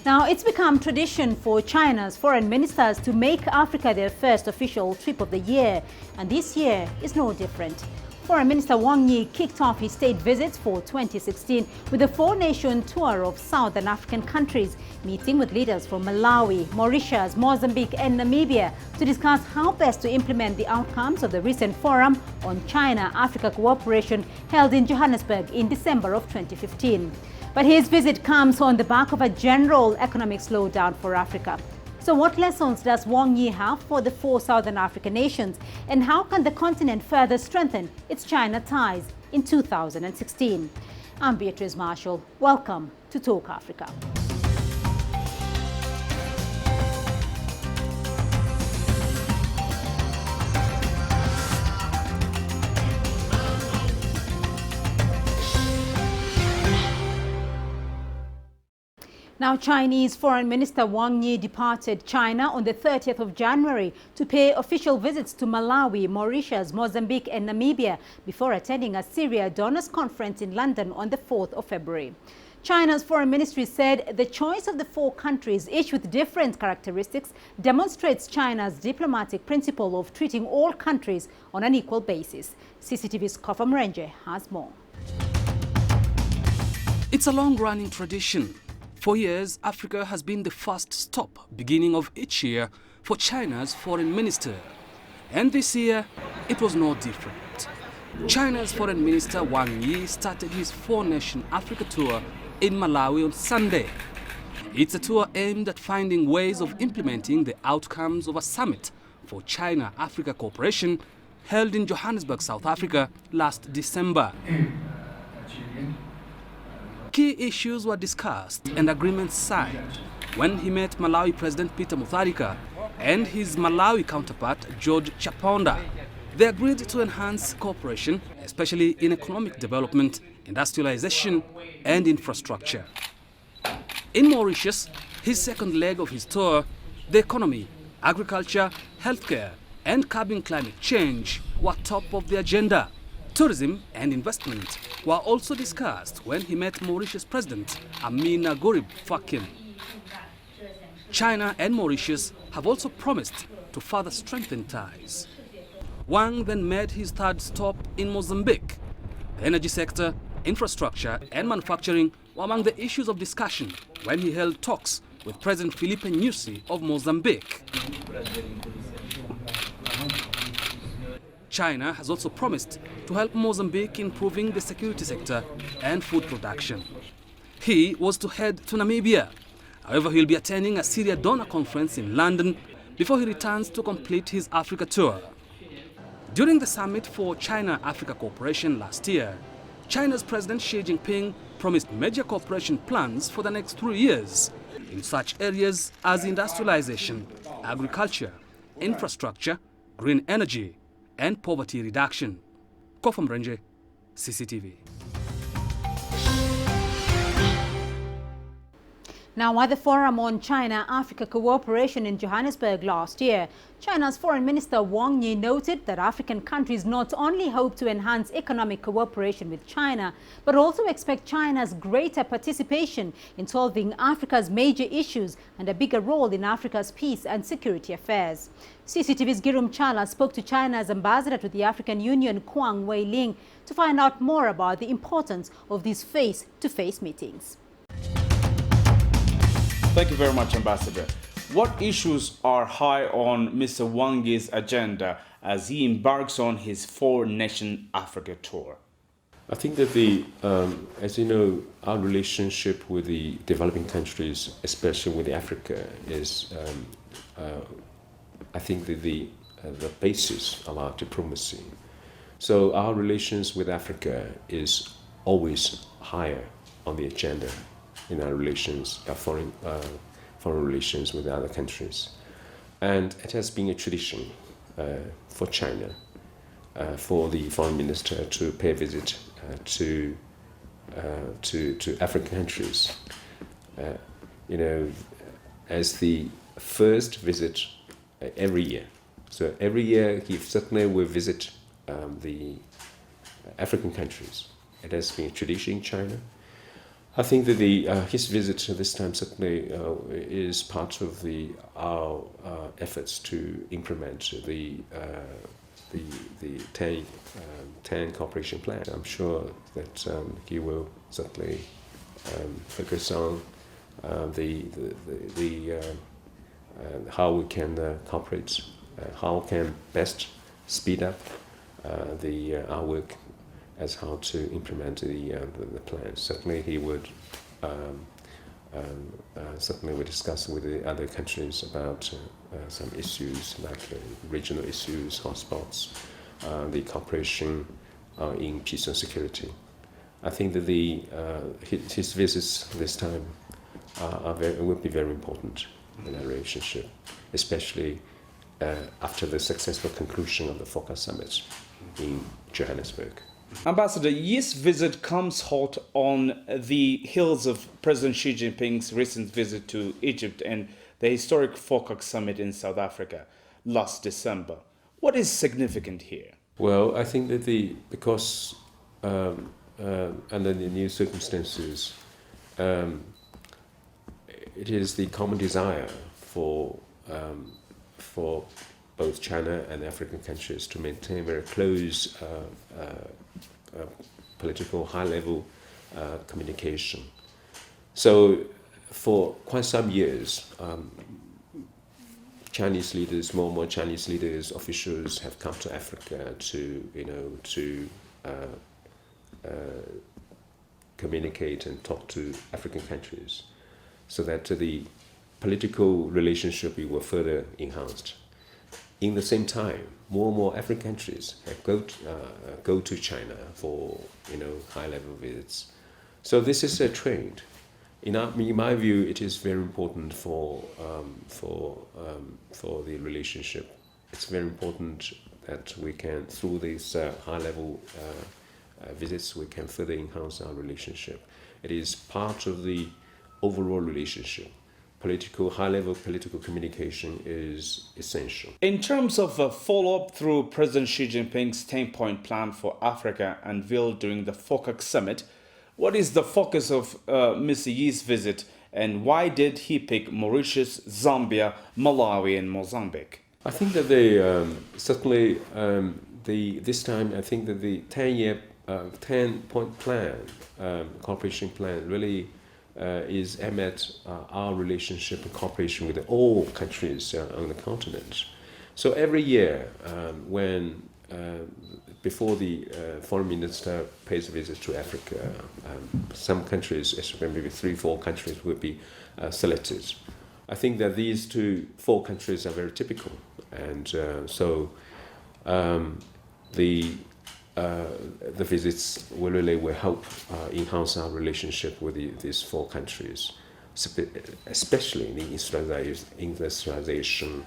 Now, it's become tradition for China's foreign ministers to make Africa their first official trip of the year, and this year is no different. Foreign Minister Wang Yi kicked off his state visits for 2016 with a four-nation tour of southern African countries, meeting with leaders from Malawi, Mauritius, Mozambique and Namibia to discuss how best to implement the outcomes of the recent forum on China-Africa cooperation held in Johannesburg in December of 2015. But his visit comes on the back of a general economic slowdown for Africa. So what lessons does Wang Yi have for the four Southern African nations, and how can the continent further strengthen its China ties in 2016? I'm Beatrice Marshall. Welcome to Talk Africa. Now, Chinese Foreign Minister Wang Yi departed China on the 30th of January to pay official visits to Malawi, Mauritius, Mozambique and Namibia before attending a Syria Donors Conference in London on the 4th of February. China's foreign ministry said the choice of the four countries, each with different characteristics, demonstrates China's diplomatic principle of treating all countries on an equal basis. CCTV's Kofa Mrenje has more. It's a long-running tradition. For years, Africa has been the first stop, beginning of each year, for China's foreign minister. And this year, it was no different. China's foreign minister Wang Yi started his four-nation Africa tour in Malawi on Sunday. It's a tour aimed at finding ways of implementing the outcomes of a summit for China-Africa cooperation held in Johannesburg, South Africa last December. Key issues were discussed and agreements signed when he met Malawi President Peter Mutharika and his Malawi counterpart George Chaponda. They agreed to enhance cooperation, especially in economic development, industrialization and infrastructure. In Mauritius, his second leg of his tour, the economy, agriculture, healthcare and curbing climate change were top of the agenda. Tourism and investment were also discussed when he met Mauritius President Amina Gorib Fakim. China and Mauritius have also promised to further strengthen ties. Wang then made his third stop in Mozambique. The energy sector, infrastructure and manufacturing were among the issues of discussion when he held talks with President Filipe Nyusi of Mozambique. China has also promised to help Mozambique improving the security sector and food production. He was to head to Namibia. However, he'll be attending a Syria Donor Conference in London before he returns to complete his Africa tour. During the summit for China-Africa cooperation last year, China's President Xi Jinping promised major cooperation plans for the next 3 years in such areas as industrialization, agriculture, infrastructure, green energy, and poverty reduction. Kofa Mrenje, CCTV. Now, at the Forum on China-Africa Cooperation in Johannesburg last year, China's Foreign Minister Wang Yi noted that African countries not only hope to enhance economic cooperation with China, but also expect China's greater participation in solving Africa's major issues and a bigger role in Africa's peace and security affairs. CCTV's Girum Chala spoke to China's ambassador to the African Union, Kwang Wei-ling, to find out more about the importance of these face-to-face meetings. Thank you very much, Ambassador. What issues are high on Mr. Wang Yi's agenda as he embarks on his four-nation Africa tour? I think that as you know, our relationship with the developing countries, especially with Africa, is, I think, the basis of our diplomacy. So our relations with Africa is always higher on the agenda in our relations, our foreign relations with other countries. And it has been a tradition for China, for the foreign minister to pay a visit to African countries. As the first visit every year. So every year he certainly will visit the African countries. It has been a tradition in China. I think that his visit this time certainly is part of our efforts to implement the 10 cooperation plan. I'm sure that he will certainly focus on how we can cooperate, how can best speed up our work as how to implement the plan. Certainly, he would discuss with the other countries about some issues like regional issues, hotspots, the cooperation in peace and security. I think that his visits this time will be very important in our relationship, especially after the successful conclusion of the FOCAC Summit in Johannesburg. Ambassador, Yi's visit comes hot on the heels of President Xi Jinping's recent visit to Egypt and the historic FOCAC Summit in South Africa last December. What is significant here? Well, I think that because under the new circumstances, it is the common desire for both China and African countries to maintain very close political high-level communication. So for quite some years, Chinese leaders, more and more Chinese leaders, officials have come to Africa to communicate and talk to African countries, so that the political relationship will further enhanced. In the same time, more and more African countries go to China for high-level visits. So this is a trend. In my view, it is very important for the relationship. It's very important that we can, through these high-level visits, we can further enhance our relationship. It is part of the overall relationship. High-level political communication is essential. In terms of a follow-up through President Xi Jinping's 10-point plan for Africa unveiled during the FOCAC Summit, what is the focus of Mr. Yi's visit, and why did he pick Mauritius, Zambia, Malawi and Mozambique? I think that this time I think that the 10-point plan, cooperation plan, really is aimed at our relationship and cooperation with all countries on the continent. So every year, before the foreign minister pays a visit to Africa, some countries, maybe 3-4 countries, will be selected. I think that these 4 countries are very typical, and so the visits will help enhance our relationship with these 4 countries, especially in the industrialization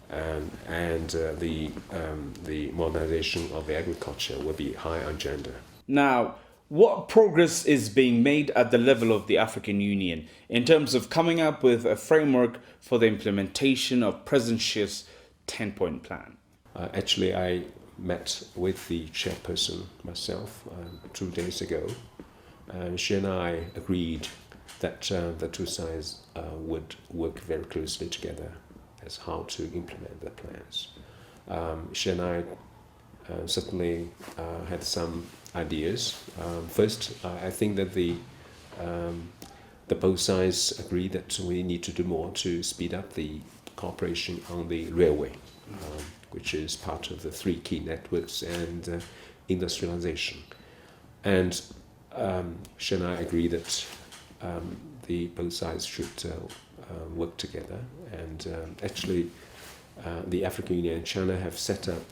and the modernization of the agriculture will be high on agenda. Now, what progress is being made at the level of the African Union in terms of coming up with a framework for the implementation of President Xi's 10-point plan? Actually, I met with the chairperson myself 2 days ago. She and I agreed that the 2 sides would work very closely together as how to implement the plans. She and I certainly had some ideas. First, I think that the both sides agreed that we need to do more to speed up the cooperation on the railway, which is part of the 3 key networks and industrialization. And she and I agree that both sides should work together. And actually, the African Union and China have set up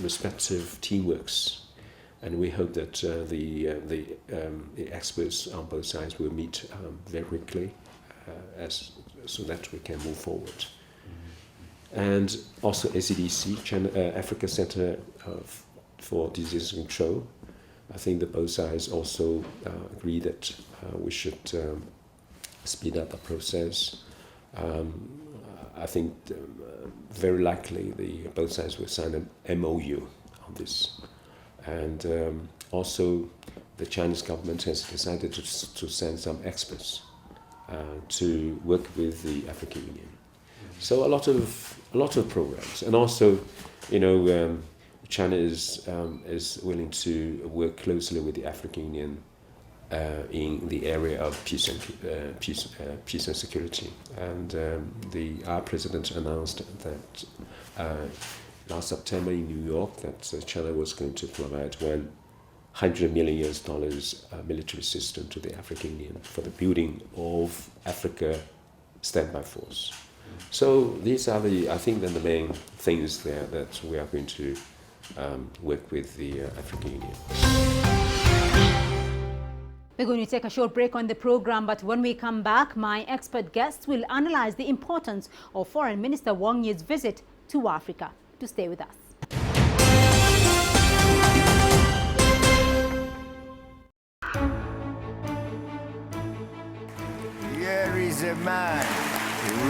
respective teamworks, and we hope that the experts on both sides will meet very quickly, so that we can move forward. And also ACDC, Africa Center for Disease Control. I think that both sides also agree that we should speed up the process. I think very likely both sides will sign an MOU on this. And also the Chinese government has decided to send some experts to work with the African Union. So a lot of programs, and also, China is willing to work closely with the African Union in the area of peace and security. And our president announced that last September in New York that China was going to provide $100 million military system to the African Union for the building of Africa standby force. So these are the main things there that we are going to work with the African Union. We're going to take a short break on the program, but when we come back, my expert guests will analyze the importance of Foreign Minister Wang Yi's visit to Africa. To stay with us. Here is a man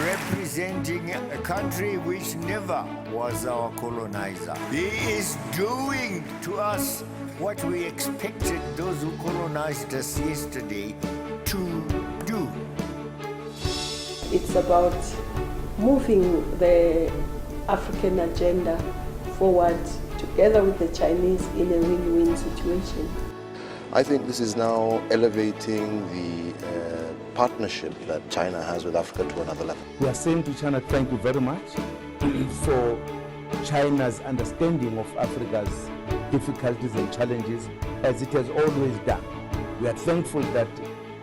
representing a country which never was our colonizer. He is doing to us what we expected those who colonized us yesterday to do. It's about moving the African agenda forward together with the Chinese in a win-win situation. I think this is now elevating the partnership that China has with Africa to another level. We are saying to China, thank you very much for China's understanding of Africa's difficulties and challenges, as it has always done. We are thankful that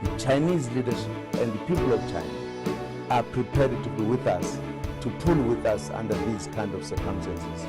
the Chinese leadership and the people of China are prepared to be with us, to pull with us under these kind of circumstances.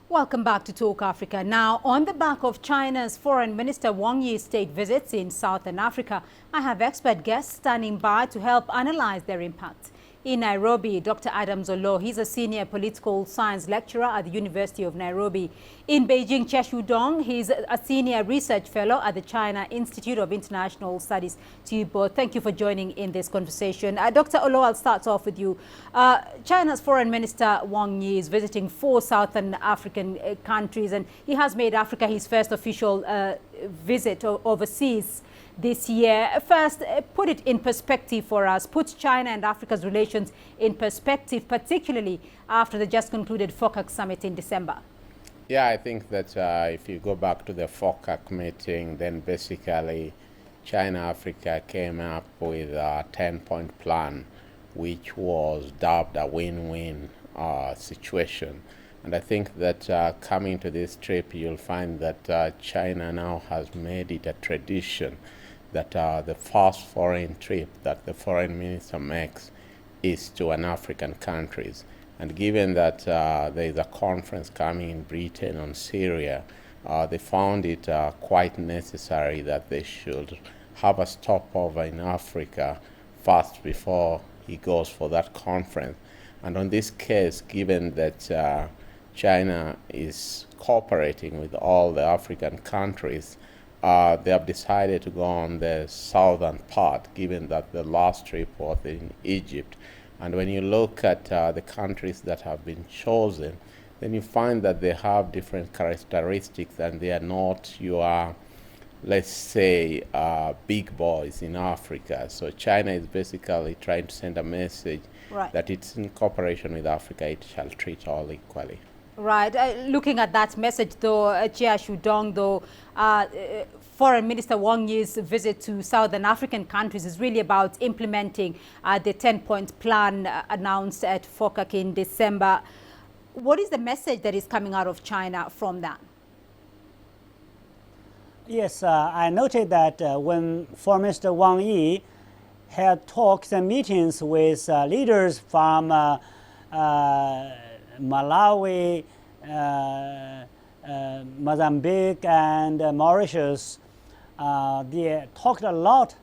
Welcome back to Talk Africa. Now, on the back of China's Foreign Minister Wang Yi's state visits in Southern Africa, I have expert guests standing by to help analyze their impact. In Nairobi, Dr. Adam Zolo, he's a senior political science lecturer at the University of Nairobi. In Beijing, Cheshu Dong, he's a senior research fellow at the China Institute of International Studies. To you both, thank you for joining in this conversation. Dr. Olo, I'll start off with you. China's Foreign Minister Wang Yi is visiting 4 Southern African countries, and he has made Africa his first official visit overseas this year. First, put it in perspective for us. Put China and Africa's relations in perspective, particularly after the just concluded FOCAC Summit in December. Yeah, I think that if you go back to the FOCAC meeting, then basically China-Africa came up with a 10-point plan, which was dubbed a win-win situation. And I think that coming to this trip, you'll find that China now has made it a tradition that the first foreign trip that the foreign minister makes is to an African countries. And given that there is a conference coming in Britain on Syria, they found it quite necessary that they should have a stopover in Africa first before he goes for that conference. And on this case, given that China is cooperating with all the African countries, they have decided to go on the southern part, given that the last trip was in Egypt. And when you look at the countries that have been chosen, then you find that they have different characteristics and they are not your, let's say, big boys in Africa. So China is basically trying to send a message that it's in cooperation with Africa, it shall treat all equally. Right. Looking at that message, though, Chia Shudong, though, Foreign Minister Wang Yi's visit to Southern African countries is really about implementing the 10-point plan announced at FOCAC in December. What is the message that is coming out of China from that? Yes, I noted that when Foreign Minister Wang Yi had talks and meetings with leaders from Malawi, Mozambique, and Mauritius, they talked a lot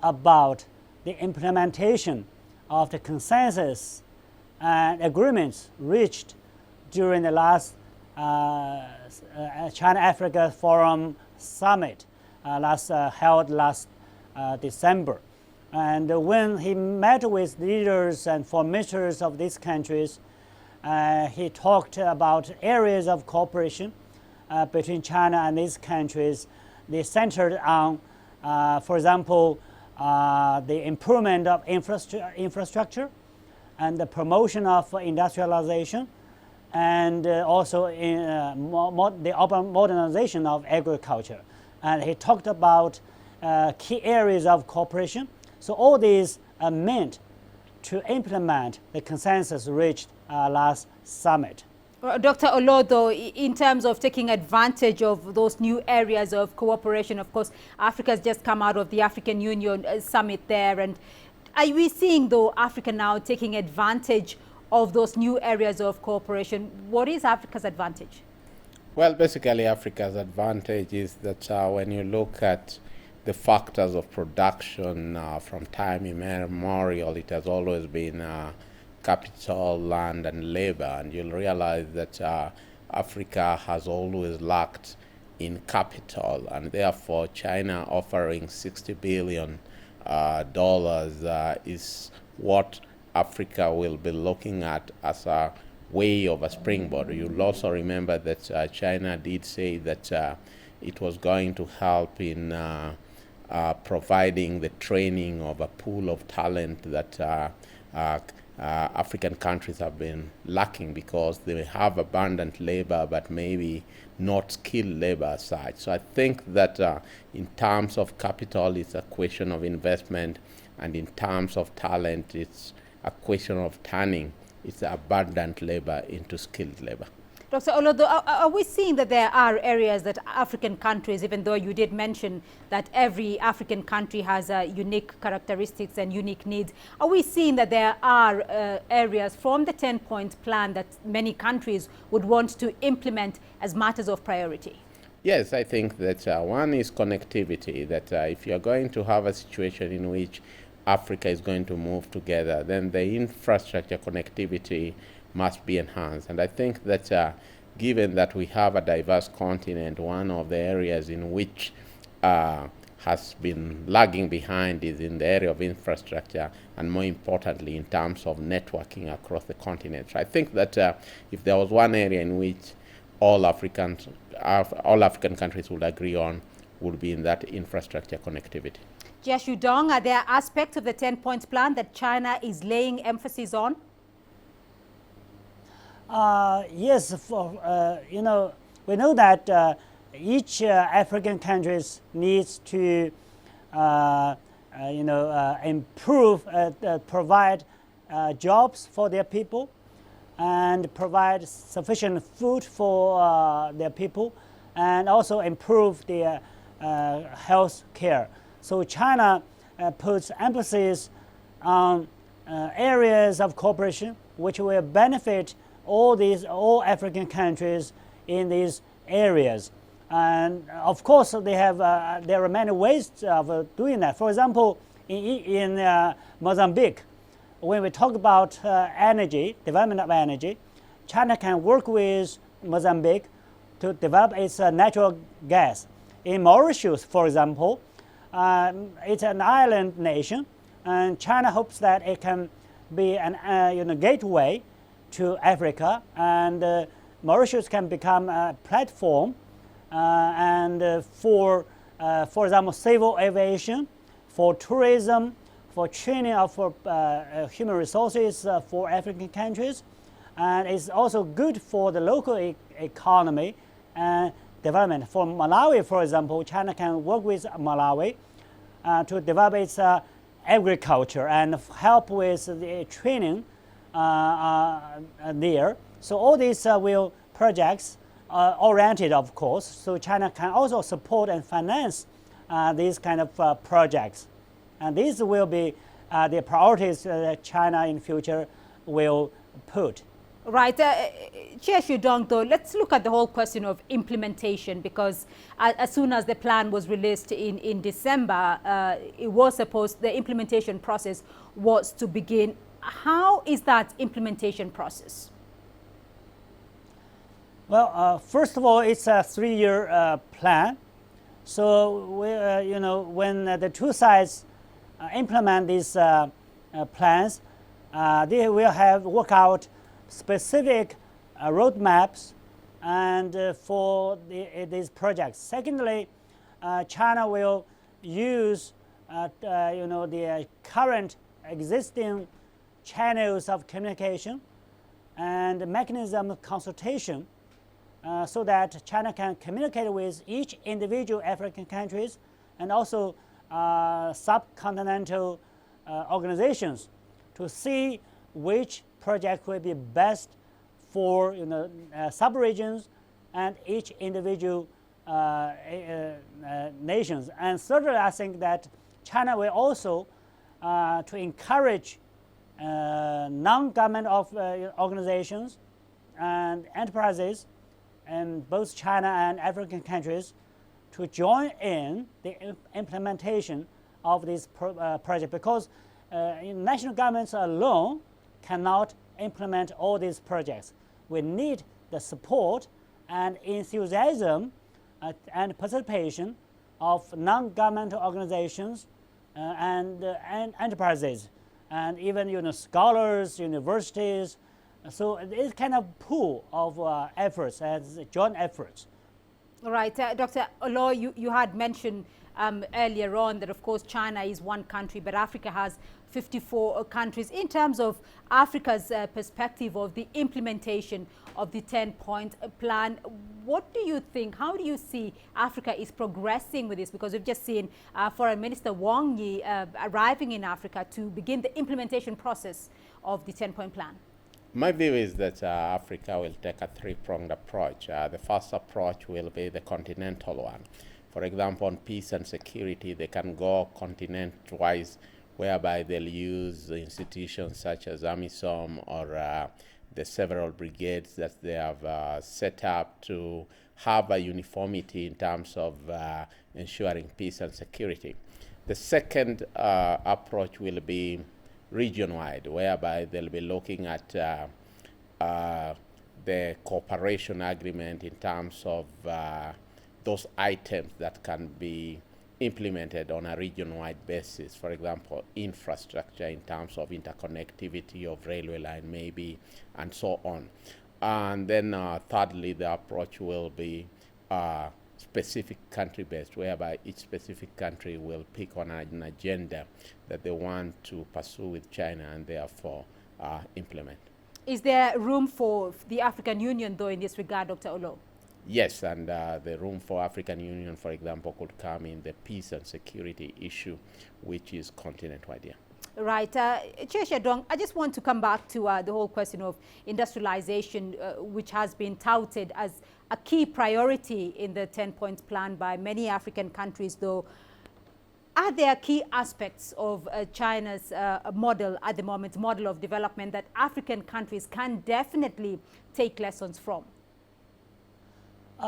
about the implementation of the consensus and agreements reached during the last China-Africa Forum Summit held last December. And when he met with leaders and foreign ministers of these countries, he talked about areas of cooperation between China and these countries. They centered on, for example, the improvement of infrastructure and the promotion of industrialization, and also in, the modernization of agriculture. And he talked about key areas of cooperation. So all these are meant to implement the consensus reached last summit. Dr. Olodo, in terms of taking advantage of those new areas of cooperation, of course, Africa has just come out of the African Union summit there. And are we seeing, though, Africa now taking advantage of those new areas of cooperation? What is Africa's advantage? Well, basically, Africa's advantage is that when you look at the factors of production from time immemorial, it has always been capital, land, and labor, and you'll realize that Africa has always lacked in capital, and therefore China offering $60 billion is what Africa will be looking at as a way of a springboard. You'll also remember that China did say that it was going to help in providing the training of a pool of talent that African countries have been lacking because they have abundant labor but maybe not skilled labor as such. So I think that in terms of capital, it's a question of investment, and in terms of talent, it's a question of turning its abundant labor into skilled labor. Dr. Olodo, are we seeing that there are areas that African countries, even though you did mention that every African country has unique characteristics and unique needs, are we seeing that there are areas from the 10-point plan that many countries would want to implement as matters of priority? Yes, I think that one is connectivity, that if you're going to have a situation in which Africa is going to move together, then the infrastructure connectivity must be enhanced. And I think that given that we have a diverse continent, one of the areas in which has been lagging behind is in the area of infrastructure, and more importantly in terms of networking across the continent. So I think that if there was one area in which all African countries would agree on, would be in that infrastructure connectivity. Jia Shudong, are there aspects of the 10-point plan that China is laying emphasis on? Yes, we know that each African country needs to, improve, provide jobs for their people, and provide sufficient food for their people, and also improve their health care. So China puts emphasis on areas of cooperation which will benefit all African countries in these areas. And of course, there are many ways of doing that. For example, in Mozambique, when we talk about energy, development of energy, China can work with Mozambique to develop its natural gas. In Mauritius, for example, it's an island nation, and China hopes that it can be an gateway to Africa, and Mauritius can become a platform for example, civil aviation, for tourism, for training of human resources for African countries, and it's also good for the local economy and development. For Malawi, for example, China can work with Malawi to develop its agriculture and help with the training there. So all these projects oriented, of course, so China can also support and finance these kind of projects. And these will be the priorities that China in future will put. Right. Chair Shudong, though, let's look at the whole question of implementation, because as soon as the plan was released in December, it was supposed, the implementation process was to begin. How is that implementation process? Well, first of all, it's a 3-year plan. So, when the two sides implement these plans, they will work out specific roadmaps and for these projects. Secondly, China will use the current existing channels of communication and mechanism of consultation so that China can communicate with each individual African countries and also subcontinental organizations to see which project will be best for sub-regions and each individual nations. And thirdly, I think that China will also to encourage non-government organizations and enterprises in both China and African countries to join in the implementation of this project, because national governments alone cannot implement all these projects. We need the support and enthusiasm and participation of non-governmental organizations and enterprises, and even scholars, universities. So it's kind of pool of efforts as joint efforts. All right, Dr. Olo, you had mentioned earlier on that, of course, China is one country, but Africa has 54 countries. In terms of Africa's perspective of the implementation of the 10-point plan, what do you think? How do you see Africa is progressing with this? Because we've just seen Foreign Minister Wang Yi arriving in Africa to begin the implementation process of the 10-point plan. My view is that Africa will take a three-pronged approach. The first approach will be the continental one. For example, on peace and security, they can go continent-wise, whereby they'll use institutions such as AMISOM or the several brigades that they have set up to have a uniformity in terms of ensuring peace and security. The second approach will be region-wide, whereby they'll be looking at the cooperation agreement in terms of those items that can be implemented on a region-wide basis. For example, infrastructure in terms of interconnectivity of railway line maybe, and so on. And then thirdly, the approach will be specific country-based, whereby each specific country will pick on an agenda that they want to pursue with China and therefore implement. Is there room for the African Union, though, in this regard, Dr. Olo? Yes, and the room for African Union, for example, could come in the peace and security issue, which is continent-wide. Yeah. Right. Cheshire Dong, I just want to come back to the whole question of industrialization, which has been touted as a key priority in the 10-point plan by many African countries, though. Are there key aspects of China's model at the moment, model of development, that African countries can definitely take lessons from?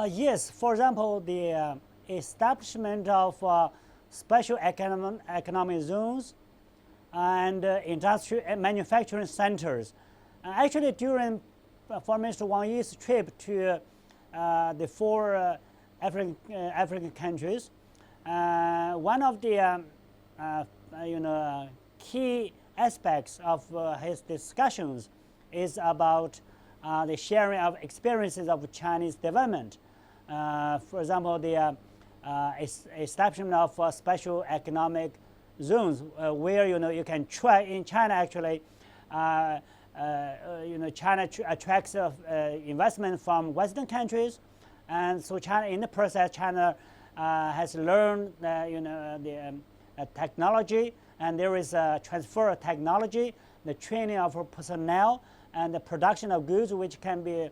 Yes. For example, the establishment of special economic zones and industrial and manufacturing centers. Actually, during Foreign Minister Wang Yi's trip to the four African countries, one of the key aspects of his discussions is about the sharing of experiences of Chinese development. For example, the establishment of special economic zones where you can try in China. Actually, China attracts investment from Western countries, and so China, in the process, China has learned the technology, and there is a transfer of technology, the training of personnel, and the production of goods which can be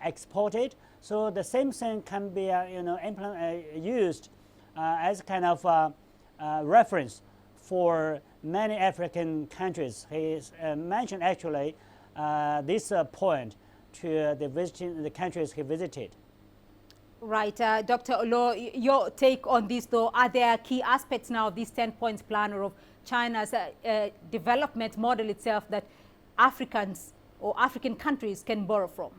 exported. So the same thing can be used as kind of reference for many African countries. He mentioned actually this point to the countries he visited. Right. Dr. Olo, your take on this, though, are there key aspects now of this 10-point plan or of China's development model itself that Africans or African countries can borrow from?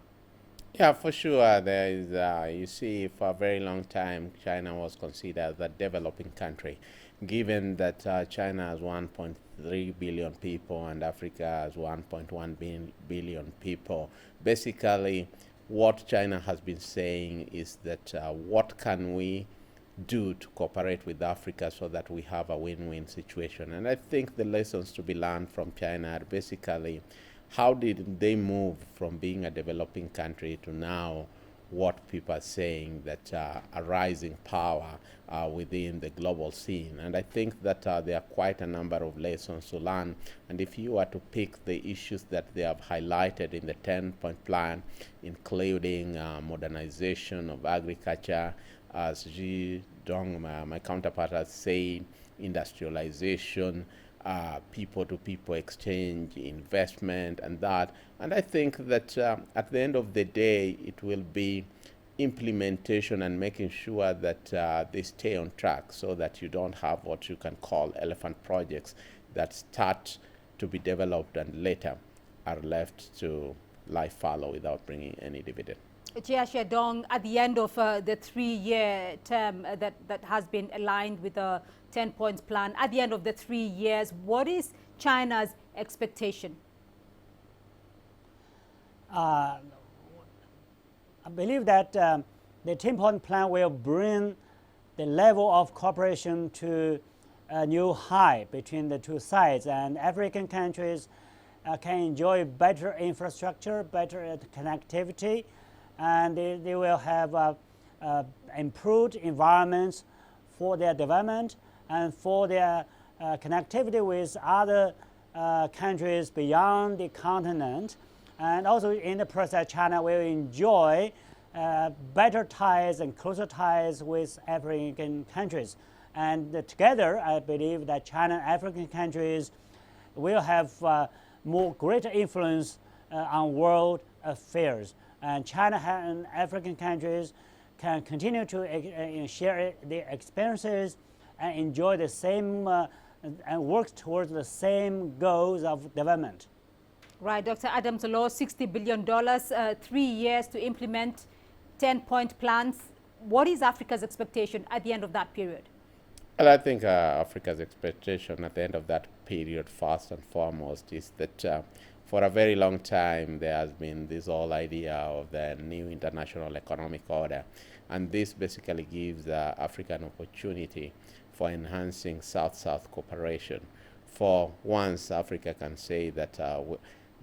Yeah, for sure. There is, you see, for a very long time, China was considered a developing country. given that China has 1.3 billion people and Africa has 1.1 billion people. Basically, what China has been saying is that what can we do to cooperate with Africa so that we have a win-win situation. And I think the lessons to be learned from China are basically how did they move from being a developing country to now what people are saying that a rising power within the global scene. And I think that there are quite a number of lessons to learn. And if you were to pick the issues that they have highlighted in the 10-point plan, including modernization of agriculture, as Ji Dong, my counterpart, has said, industrialization, people-to-people exchange, investment, and that. And I think that at the end of the day, it will be implementation and making sure that they stay on track so that you don't have what you can call elephant projects that start to be developed and later are left to lie fallow without bringing any dividend. Chia Dong, at the end of the 3-year term that has been aligned with the 10-point plan, at the end of the 3 years, what is China's expectation? I believe that the 10-point plan will bring the level of cooperation to a new high between the two sides, and African countries can enjoy better infrastructure, better connectivity, and they will have improved environments for their development and for their connectivity with other countries beyond the continent. And also in the process, China will enjoy better ties and closer ties with African countries. And together, I believe that China and African countries will have more greater influence on world affairs. And China and African countries can continue to share their experiences and enjoy the same and work towards the same goals of development. Right, Dr. Adam Solo, $60 billion, 3 years to implement 10-point plans. What is Africa's expectation at the end of that period? Well, I think Africa's expectation at the end of that period, first and foremost, is that for a very long time there has been this whole idea of the new international economic order. And this basically gives Africa an opportunity for enhancing South-South cooperation. For once, Africa can say that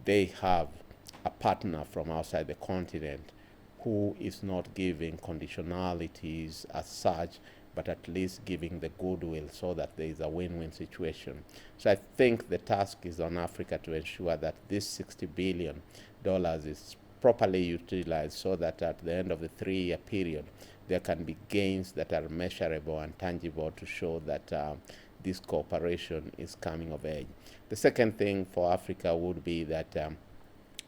they have a partner from outside the continent who is not giving conditionalities as such, but at least giving the goodwill so that there is a win-win situation. So I think the task is on Africa to ensure that this $60 billion is properly utilized so that at the end of the 3-year period, there can be gains that are measurable and tangible to show that this cooperation is coming of age. The second thing for Africa would be that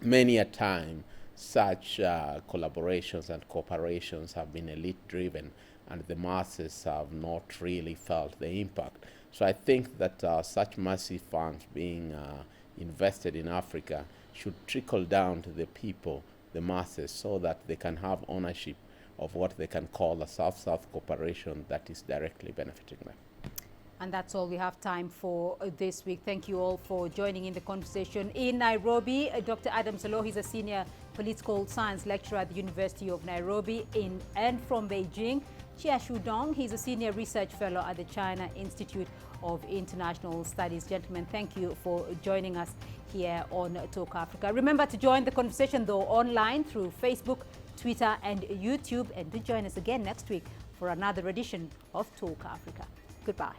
many a time such collaborations and cooperations have been elite-driven, and the masses have not really felt the impact. So I think that such massive funds being invested in Africa should trickle down to the people, the masses, so that they can have ownership of what they can call a South-South cooperation that is directly benefiting them. And that's all we have time for this week. Thank you all for joining in the conversation. In Nairobi, Dr. Adam Solo, he's a senior political science lecturer at the University of Nairobi. And from Beijing, Chia Dong, he's a senior research fellow at the China Institute of International Studies. Gentlemen, thank you for joining us here on Talk Africa. Remember to join the conversation, though, online through Facebook, Twitter, and YouTube. And do join us again next week for another edition of Talk Africa. Goodbye.